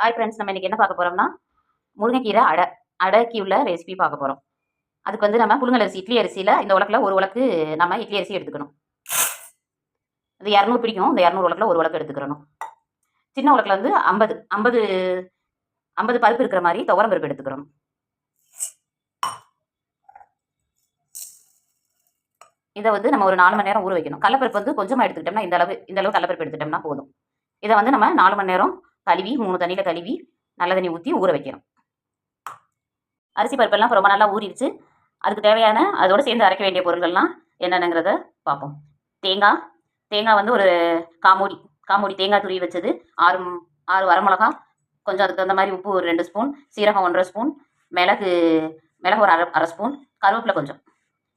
Hi friends, நம்ம இன்றைக்கி என்ன பார்க்க போகிறோம்னா முருங்கைக்கீரை அடைக்கி உள்ள ரெசிபி பார்க்க போகிறோம். அதுக்கு வந்து நம்ம புழுங்கல் அரிசி, இட்லி அரிசியில் இந்த உலக்கில் ஒரு உலக்கு நம்ம இட்லி அரிசி எடுத்துக்கணும். இது 200 பிடிக்கும். இந்த 200 உலக்கில் ஒரு உலக்கு எடுத்துக்கிறணும். சின்ன உலக்கில் வந்து 50 பருப்பு இருக்கிற மாதிரி துவரம் பருப்பு எடுத்துக்கிறணும். இதை வந்து நம்ம ஒரு 4 மணி நேரம் ஊற வைக்கணும். கடலப்பருப்பு வந்து கொஞ்சமாக எடுத்துக்கிட்டோம்னா இந்த அளவு கடலப்பருப்பு எடுத்துட்டோம்னா போதும். இதை வந்து நம்ம 4 மணி நேரம் கழுவி 3 தண்ணியில் கழுவி நல்ல தண்ணி ஊற்றி ஊற வைக்கணும். அரிசி பருப்பெல்லாம் ரொம்ப நல்லா ஊறிடுச்சு. அதுக்கு தேவையான அதோடு சேர்ந்து அரைக்க வேண்டிய பொருள்கள்லாம் என்னென்னங்கிறத பார்ப்போம். தேங்காய் வந்து ஒரு காமூடி தேங்காய் துருவி வச்சது, 6 வரமிளகா, கொஞ்சம் அதுக்கு தகுந்த மாதிரி உப்பு ஒரு 2 ஸ்பூன், சீரகம் 1½ ஸ்பூன், மிளகு ஒரு அரை ஸ்பூன், கருவேப்பிலை கொஞ்சம்.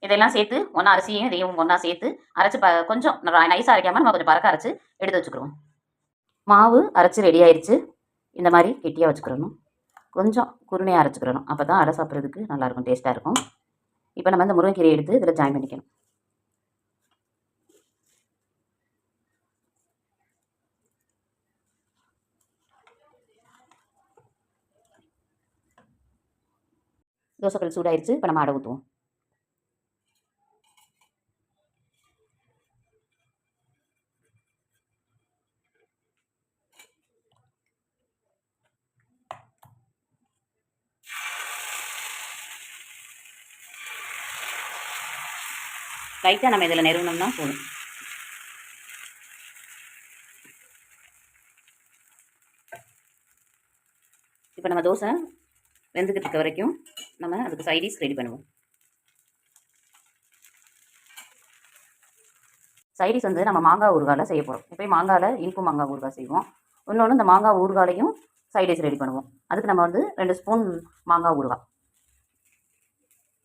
இதெல்லாம் சேர்த்து ஒன்றா அரிசியும் இதையும் ஒன்றா சேர்த்து அரைச்சி கொஞ்சம் நைஸாக அரைக்காமல் நம்ம கொஞ்சம் பறக்க அரைச்சி எடுத்து வச்சுக்கிறோம். மாவு அரைச்சி ரெடி ஆயிடுச்சு. இந்த மாதிரி கெட்டியாக வச்சுக்கிறணும். கொஞ்சம் குருணையாக அரைச்சிக்கிறணும். அப்போ தான் அடை சாப்பிட்றதுக்கு நல்லாயிருக்கும், டேஸ்ட்டாக இருக்கும். இப்போ நம்ம இந்த முருங்கைக்கீரையை எடுத்து இதில் ஜாயின் பண்ணிக்கணும். தோசைக்கல் சூடாயிருச்சு. இப்போ நம்ம அடை ஊற்றுவோம். லைட்டாக நம்ம இதில் நெருங்கினோம்னா போதும். இப்போ நம்ம தோசை வெந்துக்கிட்டு இருக்க வரைக்கும் நம்ம அதுக்கு சைடிஷ் ரெடி பண்ணுவோம். சைடிஷ் வந்து நம்ம மாங்காய் ஊறுகாயில் செய்ய போகிறோம். இப்போ மாங்காயில் இனிப்பு மாங்காய் ஊறுகாய் செய்வோம். இன்னொன்று இந்த மாங்காய் ஊறுகாலையும் சைடிஷ் ரெடி பண்ணுவோம். அதுக்கு நம்ம வந்து 2 ஸ்பூன் மாங்காய் ஊறுகாய்,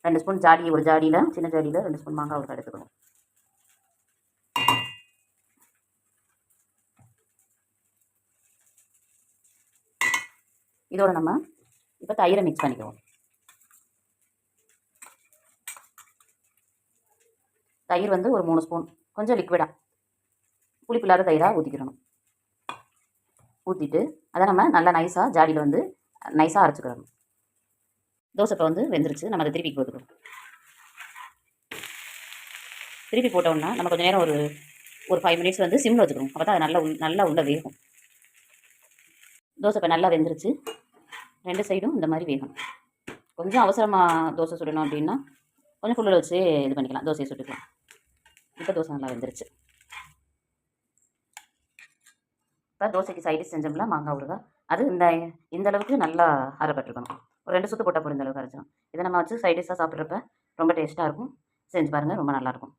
2 ஸ்பூன் ஒரு ஜாடியில் சின்ன ஜாடியில் 2 ஸ்பூன் மாங்காய் ஊறுகாய் எடுத்துக்கணும். இதோட நம்ம இப்போ தயிரை மிக்ஸ் பண்ணிக்குவோம். தயிர் வந்து ஒரு 3 ஸ்பூன், கொஞ்சம் லிக்விடாக புளிப்பு இல்லாத தயிராக ஊற்றிக்கிறணும். ஊற்றிட்டு அதை நம்ம நல்லா நைஸாக ஜாடியில் வந்து நைஸாக அரைச்சிக்கிறணும். தோசை இப்போ வந்து வெந்துருச்சு. நம்ம அதை திருப்பி போட்டுக்கிறோம். திருப்பி போட்டோம்னா நம்ம கொஞ்சம் நேரம் ஒரு 5 மினிட்ஸ் வந்து சிம்மில் வச்சுக்கணும். அப்போ தான் அது நல்லா உள்ள வேகும். தோசை இப்போ நல்லா வெந்துருச்சு. 2 சைடும் இந்த மாதிரி வேகணும். கொஞ்சம் அவசரமாக தோசை சுடணும் அப்படின்னா கொஞ்சம் ஃபுல்லில் வச்சு இது பண்ணிக்கலாம், தோசையை சுட்டுக்கலாம். இப்போ தோசை நல்லா வெந்துருச்சு. இப்போ தோசைக்கு சைடிஷ் செஞ்சோம்ல மாங்காய் ஊறுகாய், அது இந்த அளவுக்கு நல்லா அரைப்பட்டுருக்கணும். ஒரு 2 சுற்று போட்டால் போகிற இந்த அளவுக்கு அரைச்சிடும். இதை நம்ம வச்சு சைடிஷாக சாப்பிட்றப்ப ரொம்ப டேஸ்ட்டாக இருக்கும். செஞ்சு பாருங்கள், ரொம்ப நல்லாயிருக்கும்.